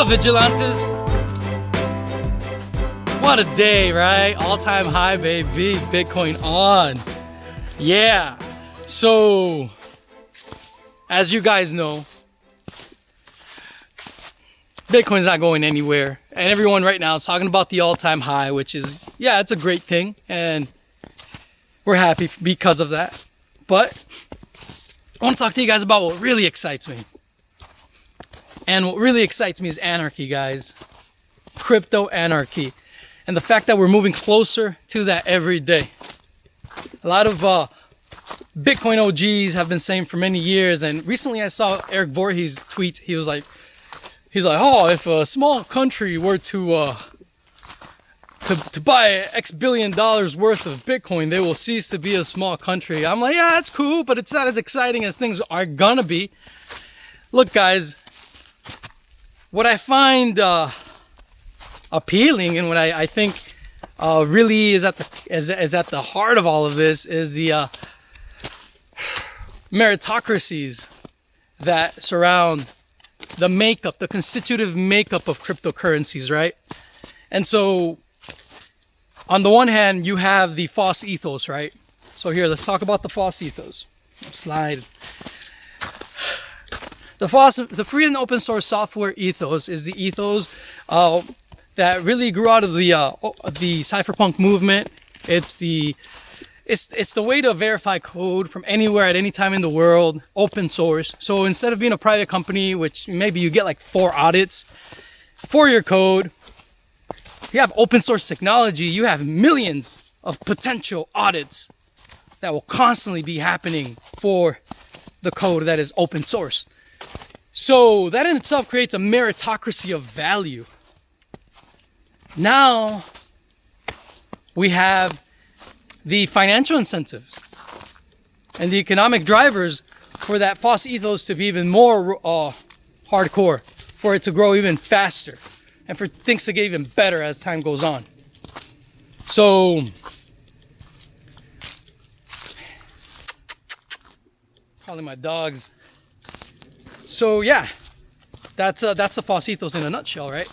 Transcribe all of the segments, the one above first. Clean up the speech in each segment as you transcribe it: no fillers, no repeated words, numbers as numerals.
up, Vigilantes? What a day, right? All-time high, baby. Bitcoin on. Yeah. So, as you guys know, Bitcoin's not going anywhere. And everyone right now is talking about the all-time high, which is, yeah, it's a great thing. And we're happy because of that. But I want to talk to you guys about what really excites me. And what really excites me is anarchy, guys. Crypto anarchy. And the fact that we're moving closer to that every day. A lot of Bitcoin OGs have been saying for many years. And recently I saw Eric Voorhees tweet. He was like, oh, if a small country were to buy X billion dollars worth of Bitcoin, they will cease to be a small country. I'm like, yeah, that's cool, but it's not as exciting as things are gonna be. Look, guys, what I find appealing and what I think really is at the heart of all of this is the meritocracies that surround the makeup, the constitutive makeup of cryptocurrencies, right? And so, on the one hand, you have the FOSS ethos, right? So here, let's talk about the FOSS ethos. Slide. The FOSS, the free and open source software ethos, is the ethos that really grew out of the cypherpunk movement. It's the way to verify code from anywhere at any time in the world, open source. So instead of being a private company, which maybe you get like 4 audits for your code, you have open source technology, you have millions of potential audits that will constantly be happening for the code that is open source. So that in itself creates a meritocracy of value. Now we have the financial incentives and the economic drivers for that FOSS ethos to be even more hardcore, for it to grow even faster, and for things to get even better as time goes on. So, calling my dogs. So yeah, that's the FOSS ethos in a nutshell, right?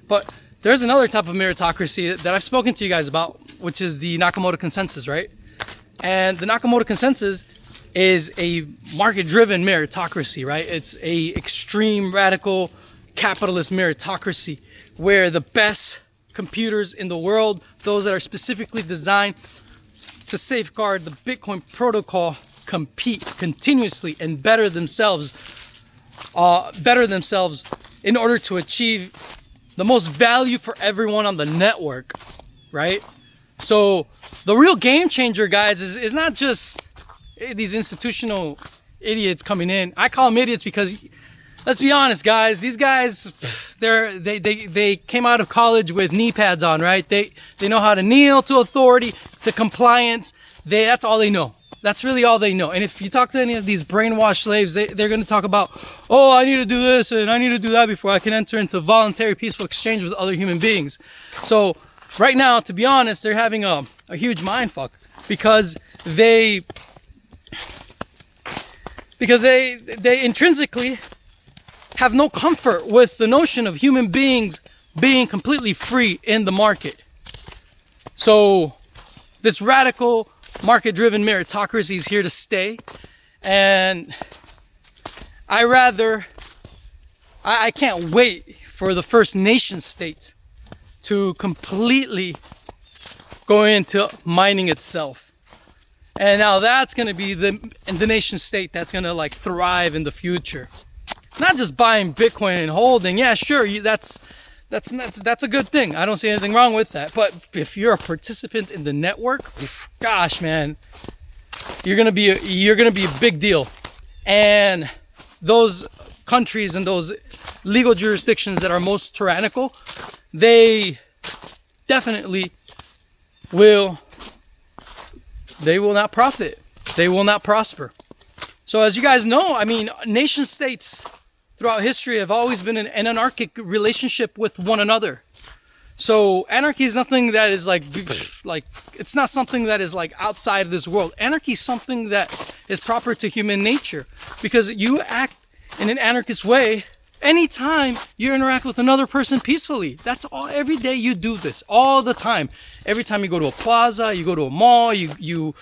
But there's another type of meritocracy that I've spoken to you guys about, which is the Nakamoto consensus, right? And the Nakamoto consensus is a market-driven meritocracy, right? It's a extreme radical capitalist meritocracy where the best computers in the world, those that are specifically designed to safeguard the Bitcoin protocol, compete continuously and better themselves in order to achieve the most value for everyone on the network, right? So the real game changer, guys, is not just these institutional idiots coming in. I call them idiots because, let's be honest, guys, these guys, they came out of college with knee pads on, right? They know how to kneel to authority, to compliance. That's all they know. That's really all they know. And if you talk to any of these brainwashed slaves, they're going to talk about, oh, I need to do this and I need to do that before I can enter into voluntary peaceful exchange with other human beings. So right now, to be honest, they're having a huge mindfuck because they intrinsically have no comfort with the notion of human beings being completely free in the market. So this radical market-driven meritocracy is here to stay, and I can't wait for the first nation state to completely go into mining itself. And now that's going to be the nation state that's going to like thrive in the future. Not just buying Bitcoin and holding. Yeah, sure, that's a good thing. I don't see anything wrong with that. But if you're a participant in the network, gosh, man, you're gonna be a big deal. And those countries and those legal jurisdictions that are most tyrannical, they definitely will not profit. They will not prosper. So as you guys know, I mean, nation states throughout history have always been in an anarchic relationship with one another. So anarchy is nothing that is like it's not something that is like outside of this world. Anarchy is something that is proper to human nature, because you act in an anarchist way Anytime you interact with another person peacefully, that's all. Every day you do this, all the time. Every time you go to a plaza, you go to a mall, you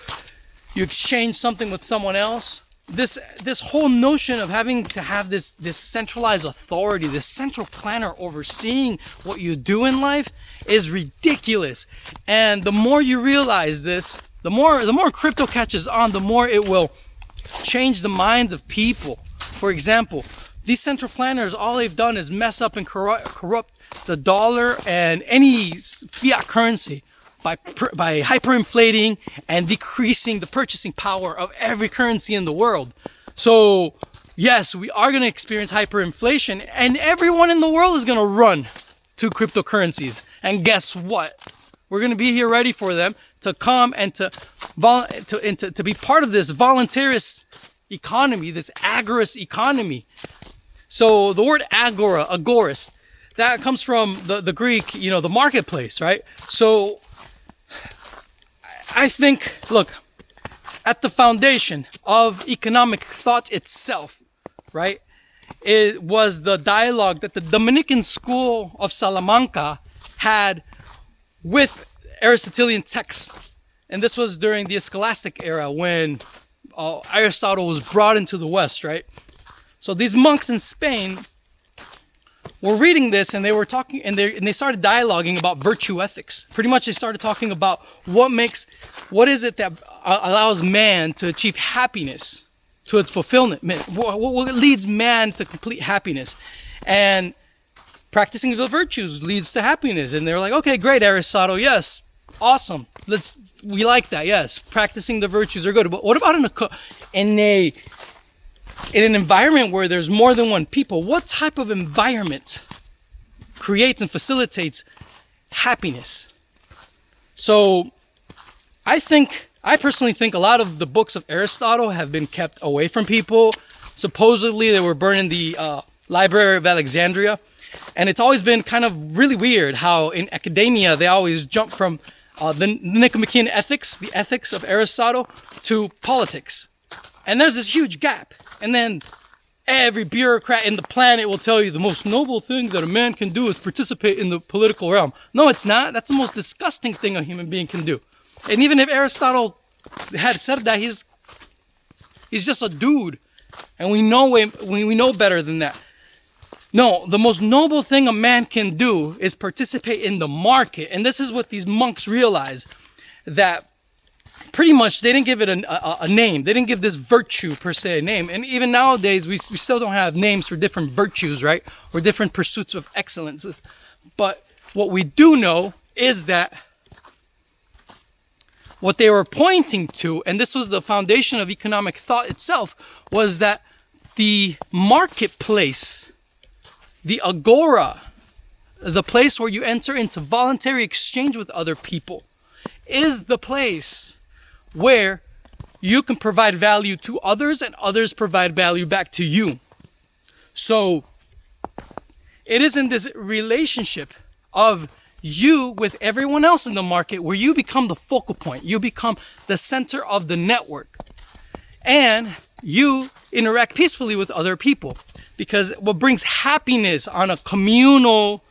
exchange something with someone else. This whole notion of having to have this centralized authority, this central planner overseeing what you do in life is ridiculous. And the more you realize this, the more crypto catches on, the more it will change the minds of people. For example, these central planners, all they've done is mess up and corrupt the dollar and any fiat currency by hyperinflating and decreasing the purchasing power of every currency in the world. So yes, we are going to experience hyperinflation, and everyone in the world is going to run to cryptocurrencies. And guess what? We're going to be here ready for them to come and to be part of this voluntarist economy, this agorist economy. So the word agorist, that comes from the Greek, the marketplace, right? So I think, look, at the foundation of economic thought itself, right, it was the dialogue that the Dominican school of Salamanca had with Aristotelian texts. And this was during the Scholastic era when Aristotle was brought into the West, right? So these monks in Spain were reading this, and they were talking, and they started dialoguing about virtue ethics. Pretty much they started talking about what is it that allows man to achieve happiness, to its fulfillment. What leads man to complete happiness? And practicing the virtues leads to happiness. And they're like, okay, great, Aristotle, yes, awesome. We like that, yes. Practicing the virtues are good. But what about in an environment where there's more than one people? What type of environment creates and facilitates happiness? So I personally think a lot of the books of Aristotle have been kept away from people. Supposedly they were burned in the Library of Alexandria. And it's always been kind of really weird how in academia they always jump from the Nicomachean ethics, the ethics of Aristotle, to politics. And there's this huge gap. And then every bureaucrat in the planet will tell you the most noble thing that a man can do is participate in the political realm. No, it's not. That's the most disgusting thing a human being can do. And even if Aristotle had said that, he's just a dude. And we know better than that. No, the most noble thing a man can do is participate in the market. And this is what these monks realize, that pretty much they didn't give it a name. They didn't give this virtue per se a name. And even nowadays, we still don't have names for different virtues, right? Or different pursuits of excellences. But what we do know is that what they were pointing to, and this was the foundation of economic thought itself, was that the marketplace, the agora, the place where you enter into voluntary exchange with other people, is the place where you can provide value to others and others provide value back to you. So it is in this relationship of you with everyone else in the market where you become the focal point. You become the center of the network. And you interact peacefully with other people. Because what brings happiness on a communal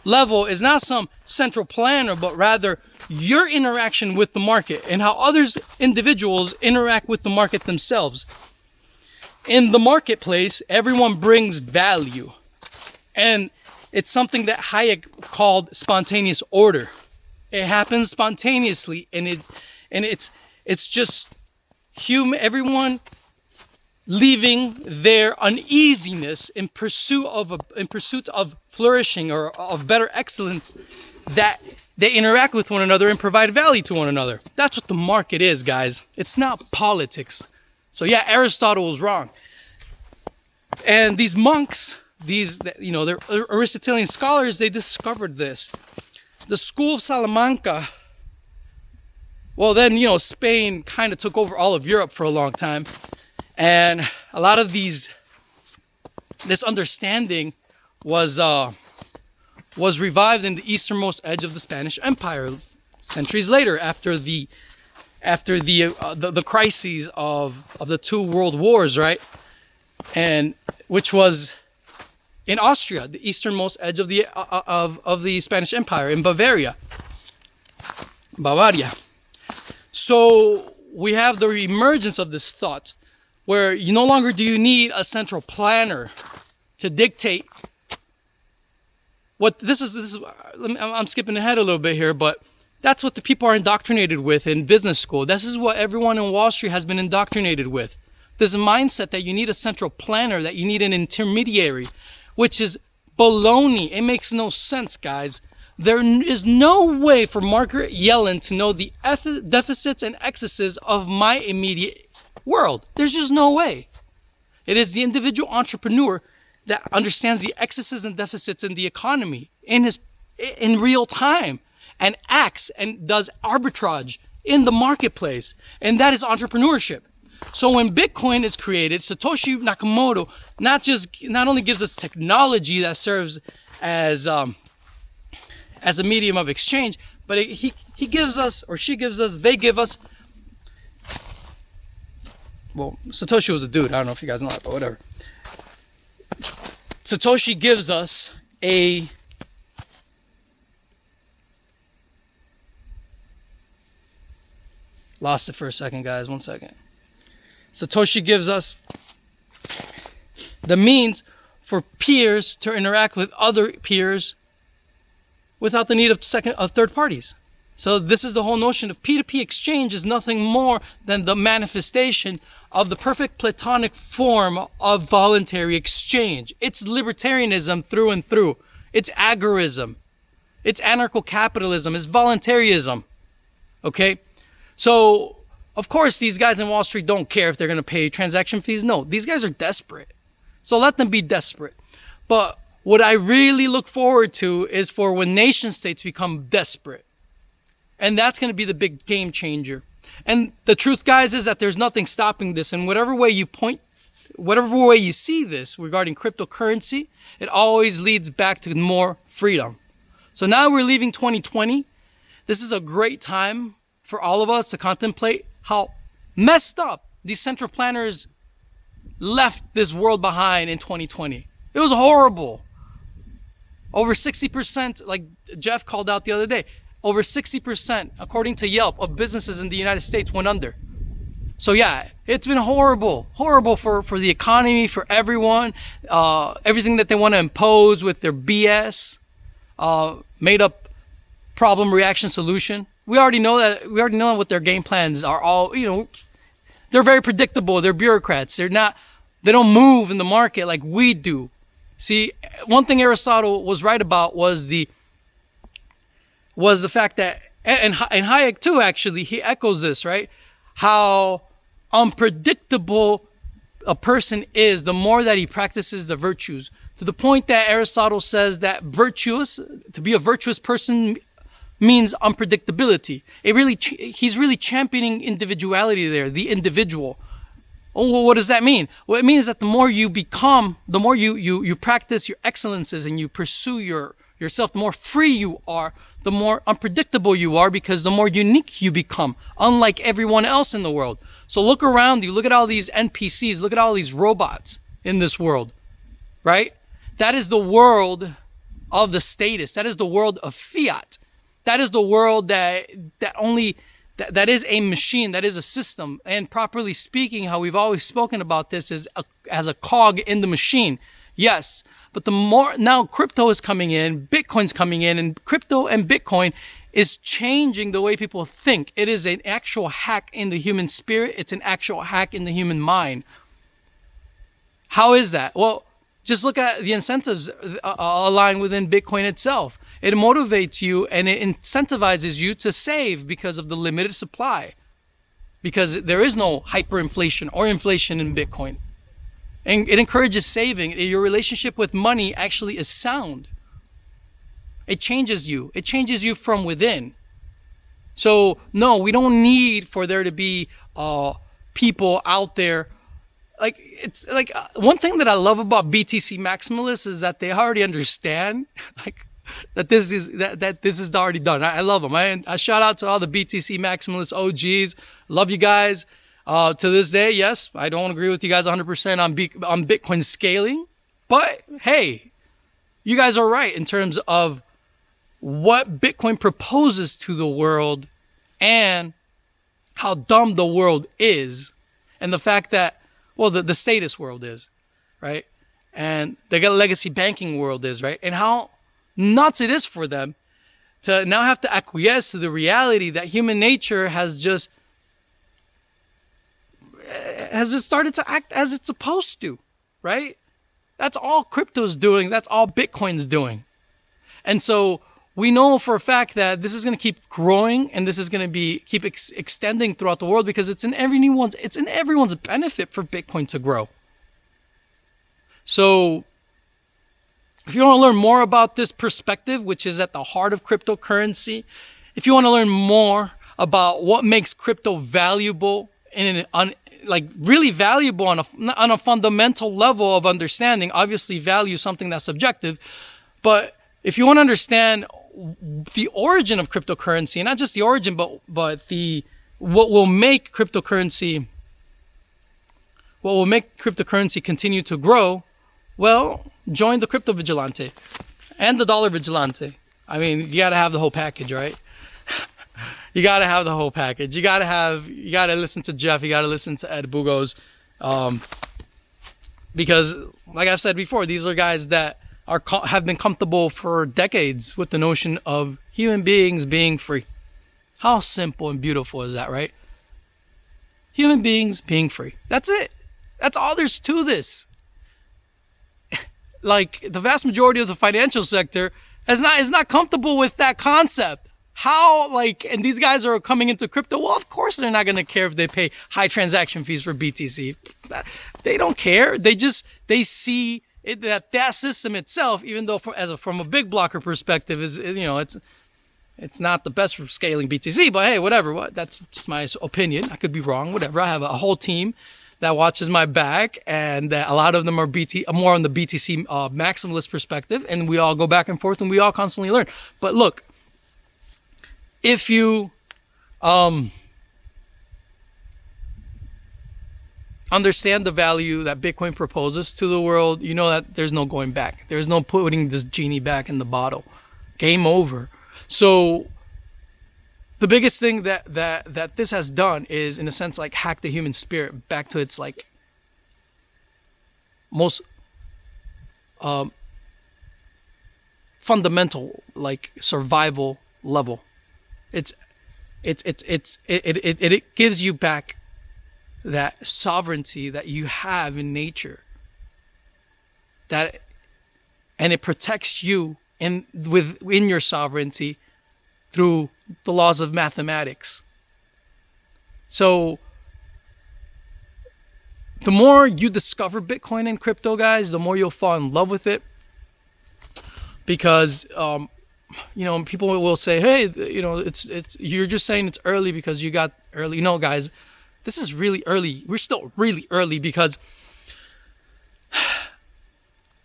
level is not some central planner, but rather your interaction with the market and how individuals interact with the market themselves. In the marketplace, everyone brings value. And it's something that Hayek called spontaneous order. It happens spontaneously, and it's just everyone leaving their uneasiness in pursuit of flourishing or of better excellence, that they interact with one another and provide value to one another. That's what the market is, guys. It's not politics. So yeah, Aristotle was wrong. And these monks, they're Aristotelian scholars, they discovered this. The school of Salamanca, well then, Spain kind of took over all of Europe for a long time. And a lot of this understanding was revived in the easternmost edge of the Spanish Empire centuries later, after the crises of the two world wars, right? And which was in Austria, the easternmost edge of the Spanish Empire, in Bavaria. So we have the emergence of this thought where you no longer do you need a central planner to dictate what this is. I'm skipping ahead a little bit here, but that's what the people are indoctrinated with in business school. This is what everyone in Wall Street has been indoctrinated with. This mindset that you need a central planner, that you need an intermediary, which is baloney. It makes no sense, guys. There is no way for Margaret Yellen to know the deficits and excesses of my immediate world. There's just no way. It is the individual entrepreneur that understands the excesses and deficits in the economy in real time and acts and does arbitrage in the marketplace. And that is entrepreneurship. So when Bitcoin is created, Satoshi Nakamoto not only gives us technology that serves as a medium of exchange, but he gives us, or she gives us, they give us. Well, Satoshi was a dude. I don't know if you guys know that, but whatever. Satoshi gives us a lost it for a second, guys. 1 second. Satoshi gives us the means for peers to interact with other peers without the need of third parties. So this is the whole notion of P2P exchange is nothing more than the manifestation of the perfect platonic form of voluntary exchange. It's libertarianism through and through. It's agorism. It's anarcho-capitalism. It's voluntarism. Okay? So, of course, these guys in Wall Street don't care if they're going to pay transaction fees. No, these guys are desperate. So let them be desperate. But what I really look forward to is for when nation states become desperate. And that's going to be the big game changer. And the truth, guys, is that there's nothing stopping this. And whatever way you see this regarding cryptocurrency, it always leads back to more freedom. So now we're leaving 2020. This is a great time for all of us to contemplate how messed up these central planners left this world behind in 2020. It was horrible. Over 60%, like Jeff called out the other day, over 60%, according to Yelp, of businesses in the United States went under. So yeah, it's been horrible for the economy, for everyone, everything that they want to impose with their BS, made up problem, reaction, solution. We already know what their game plans are. All, they're very predictable. They're bureaucrats. They don't move in the market like we do. See, one thing Aristotle was right about was the fact that, and Hayek too, actually, he echoes this, right? How unpredictable a person is the more that he practices the virtues, to the point that Aristotle says that to be a virtuous person means unpredictability. He's really championing individuality there, the individual. Oh, well, what does that mean? Well, it means that the more you become, the more you practice your excellences and you pursue yourself, the more free you are, the more unpredictable you are, because the more unique you become, unlike everyone else in the world. So look around you, look at all these NPCs, look at all these robots in this world, right? That is the world of the status. That is the world of fiat. That is the world that is a machine, that is a system. And properly speaking, how we've always spoken about this is as a cog in the machine. Yes, but the more now crypto is coming in, Bitcoin's coming in, and crypto and Bitcoin is changing the way people think. It is an actual hack in the human spirit. It's an actual hack in the human mind. How is that? Well, just look at the incentives aligned within Bitcoin itself. It motivates you and it incentivizes you to save because of the limited supply. Because there is no hyperinflation or inflation in Bitcoin. And it encourages saving. Your relationship with money actually is sound. It changes you. It changes you from within. So, no, we don't need for there to be people out there. Like, it's like one thing that I love about BTC maximalists is that they already understand that this is already done. I love them. I shout out to all the BTC maximalist OGs. Love you guys. To this day, yes, I don't agree with you guys 100% on Bitcoin scaling, but hey, you guys are right in terms of what Bitcoin proposes to the world and how dumb the world is, and the fact that, well, the status world is, right? And the legacy banking world is, right? And how nuts it is for them to now have to acquiesce to the reality that human nature has just started to act as it's supposed to, right? That's all crypto's doing. That's all Bitcoin's doing. And so we know for a fact that this is going to keep growing, and this is going to keep extending throughout the world, because it's in everyone's benefit for Bitcoin to grow. So if you want to learn more about this perspective, which is at the heart of cryptocurrency, if you want to learn more about what makes crypto valuable really valuable on a fundamental level of understanding, obviously value is something that's subjective, but if you want to understand the origin of cryptocurrency, and not just the origin, but what will make cryptocurrency continue to grow, well, join the crypto vigilante and the dollar vigilante. I mean, you got to have the whole package, right? You got to have the whole package. You got to listen to Jeff. You got to listen to Ed Bugos. Because like I've said before, these are guys that have been comfortable for decades with the notion of human beings being free. How simple and beautiful is that, right? Human beings being free. That's it. That's all there's to this. Like, the vast majority of the financial sector is not comfortable with that concept. How, and these guys are coming into crypto. Well, of course they're not going to care if they pay high transaction fees for BTC. They don't care. They see it, that system itself, even though from a big blocker perspective, it's not the best for scaling BTC. But hey, whatever. That's just my opinion. I could be wrong. Whatever. I have a whole team that watches my back, and a lot of them are more on the BTC maximalist perspective, and we all go back and forth, and we all constantly learn. But look, if you understand the value that Bitcoin proposes to the world, you know that there's no going back. There's no putting this genie back in the bottle. Game over. So the biggest thing that this has done is, in a sense, hack the human spirit back to its most fundamental survival level. It gives you back that sovereignty that you have in nature, and it protects you within your sovereignty through the laws of mathematics. So the more you discover Bitcoin and crypto, guys, the more you'll fall in love with it, because people will say, hey, it's you're just saying it's early because you got early. No, guys, this is really early. We're still really early, because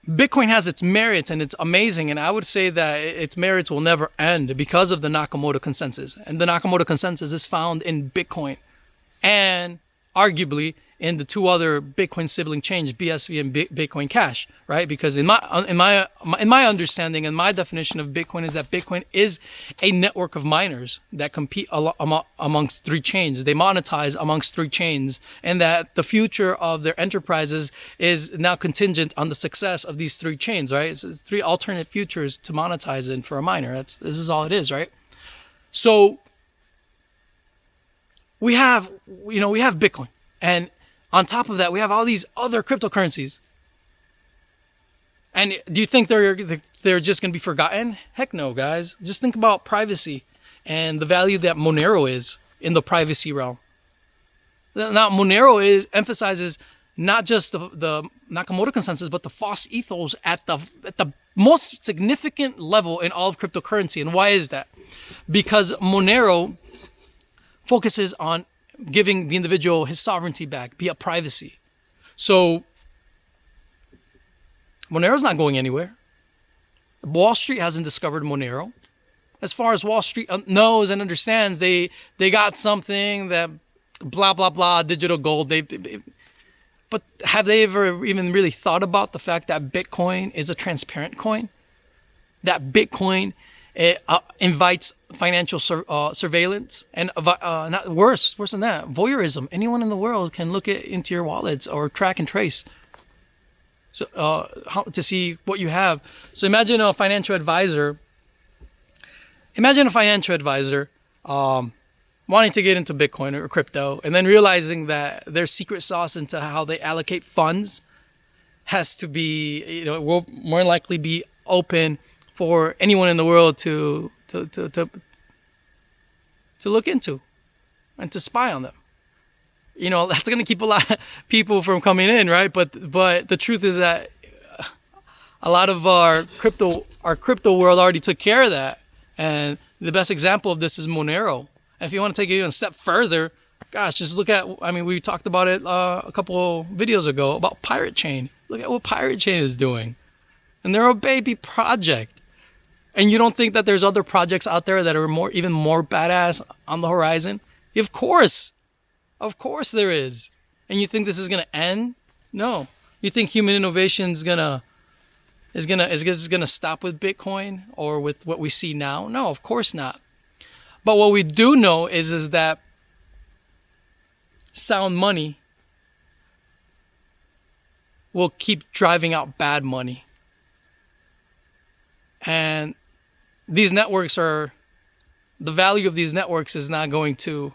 Bitcoin has its merits, and it's amazing, and I would say that its merits will never end because of the Nakamoto consensus. And the Nakamoto consensus is found in Bitcoin, and arguably in the two other Bitcoin sibling chains, BSV and Bitcoin Cash, right? Because in my understanding and my definition of Bitcoin is that Bitcoin is a network of miners that compete amongst three chains. They monetize amongst three chains, and that the future of their enterprises is now contingent on the success of these three chains, right? So it's three alternate futures to monetize in for a miner. This is all it is, right? So we have Bitcoin, and on top of that, we have all these other cryptocurrencies. And do you think they're just going to be forgotten? Heck no, guys. Just think about privacy and the value that Monero is in the privacy realm. Now, Monero emphasizes not just the Nakamoto consensus, but the FOSS ethos at the most significant level in all of cryptocurrency. And why is that? Because Monero focuses on giving the individual his sovereignty back, be it privacy. So Monero's not going anywhere. Wall Street hasn't discovered Monero. As far as Wall Street knows and understands, they got something that blah blah blah digital gold. But have they ever even really thought about the fact that Bitcoin is a transparent coin? that Bitcoin invites financial surveillance and not worse than that, voyeurism. Anyone in the world can look into your wallets or track and trace to see what you have. So imagine a financial advisor. Wanting to get into Bitcoin or crypto, and then realizing that their secret sauce into how they allocate funds has to be, will more likely be open for anyone in the world to look into and to spy on them. That's going to keep a lot of people from coming in, right? But the truth is that a lot of our crypto world already took care of that. And the best example of this is Monero. And if you want to take it even a step further, gosh, just look at, we talked about it a couple videos ago about Pirate Chain. Look at what Pirate Chain is doing. And they're a baby project. And you don't think that there's other projects out there that are even more badass on the horizon? Of course there is. And you think this is going to end? No. You think human innovation is gonna stop with Bitcoin or with what we see now? No, of course not. But what we do know is that sound money will keep driving out bad money. And these networks the value of these networks is not going to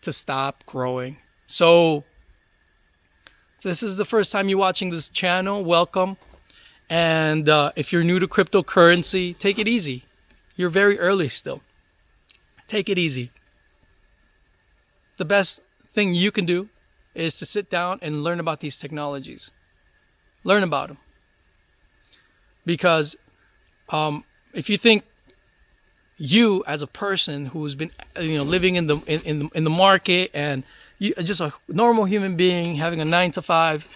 stop growing. So if this is the first time you're watching this channel, welcome. And if you're new to cryptocurrency, take it easy. You're very early still. Take it easy. The best thing you can do is to sit down and learn about these technologies. Learn about them. Because if you think you as a person who's been living in the market and you just a normal human being having a 9-to-5,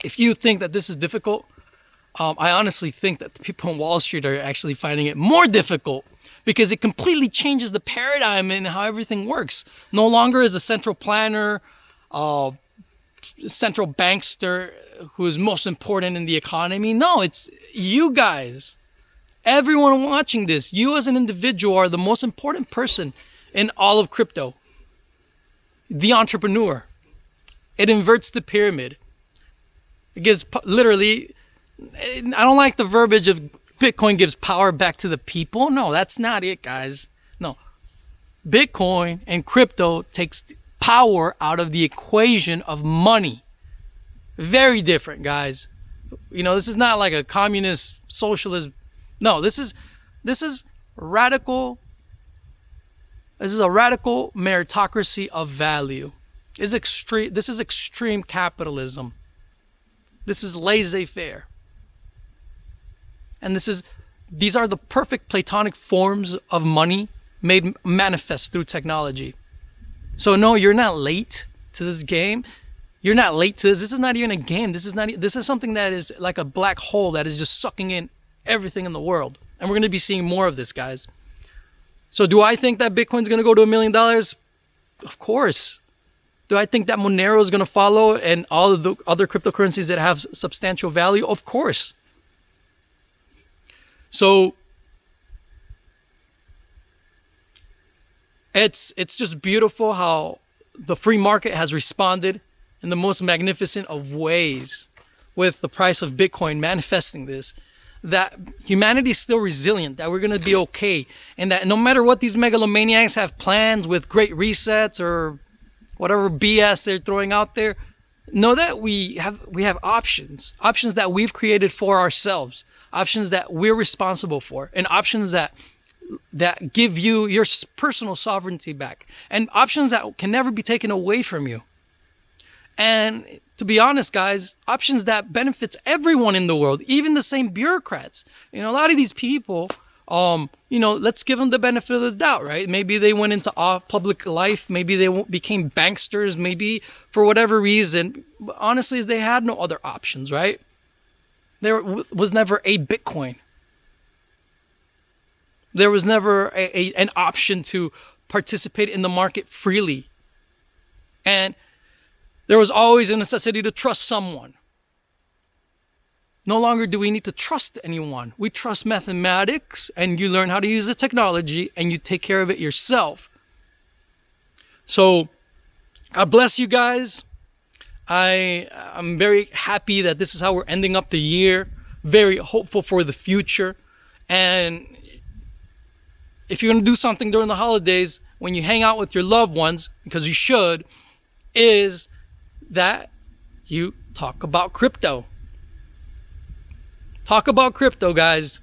if you think that this is difficult, I honestly think that the people on Wall Street are actually finding it more difficult because it completely changes the paradigm in how everything works. No longer is a central planner, central bankster who is most important in the economy. No, it's you guys. Everyone watching this, you as an individual are the most important person in all of crypto. The entrepreneur. It inverts the pyramid. It gives literally... I don't like the verbiage of Bitcoin gives power back to the people. No, that's not it, guys. No. Bitcoin and crypto takes power out of the equation of money. Very different, guys. This is not like a communist, socialist. No, this is radical. This is a radical meritocracy of value. This is extreme capitalism. This is laissez-faire. And these are the perfect platonic forms of money made manifest through technology. So no, you're not late to this game. You're not late to this. This is not even a game. This is something that is like a black hole that is just sucking in everything in the world. And we're going to be seeing more of this, guys. So do I think that Bitcoin's going to go to $1 million? Of course. Do I think that Monero is going to follow and all of the other cryptocurrencies that have substantial value? Of course. So it's just beautiful how the free market has responded in the most magnificent of ways with the price of Bitcoin manifesting this, that humanity is still resilient, that we're going to be okay, and that no matter what these megalomaniacs have plans with great resets or whatever BS they're throwing out there, know that we have options that we've created for ourselves, options that we're responsible for, and options that give you your personal sovereignty back, and options that can never be taken away from you. And to be honest, guys, options that benefits everyone in the world, even the same bureaucrats. A lot of these people, let's give them the benefit of the doubt, right? Maybe they went into public life. Maybe they became banksters. Maybe for whatever reason, but honestly, they had no other options, right? There was never a Bitcoin. There was never an option to participate in the market freely. And there was always a necessity to trust someone. No longer do we need to trust anyone. We trust mathematics, and you learn how to use the technology, and you take care of it yourself. So, God bless you guys. I'm very happy that this is how we're ending up the year. Very hopeful for the future. And if you're going to do something during the holidays, when you hang out with your loved ones, because you should, is that you talk about crypto. Talk about crypto, guys.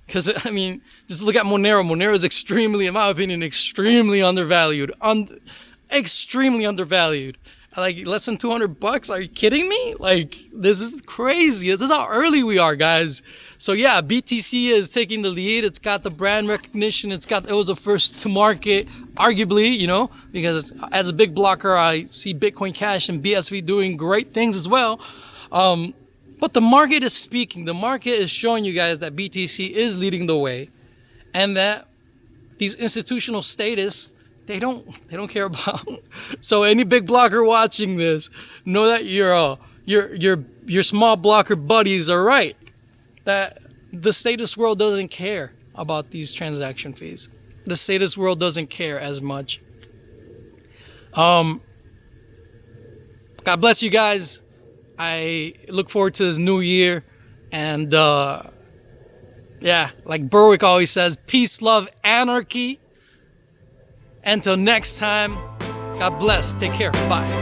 Because, I mean, just look at Monero. Monero is extremely, in my opinion, extremely undervalued. Extremely undervalued. Like, less than $200? Are you kidding me? Like, this is crazy. This is how early we are, guys. So, yeah, BTC is taking the lead. It's got the brand recognition. It was the first to market, arguably, you know, because as a big blocker, I see Bitcoin Cash and BSV doing great things as well. But the market is speaking. The market is showing you guys that BTC is leading the way, and that these institutional status, they don't care about. So any big blocker watching this, know that your small blocker buddies are right. That the status world doesn't care about these transaction fees. The status world doesn't care as much. God bless you guys. I look forward to this new year. And yeah, like Berwick always says, peace, love, anarchy. Until next time, God bless. Take care. Bye.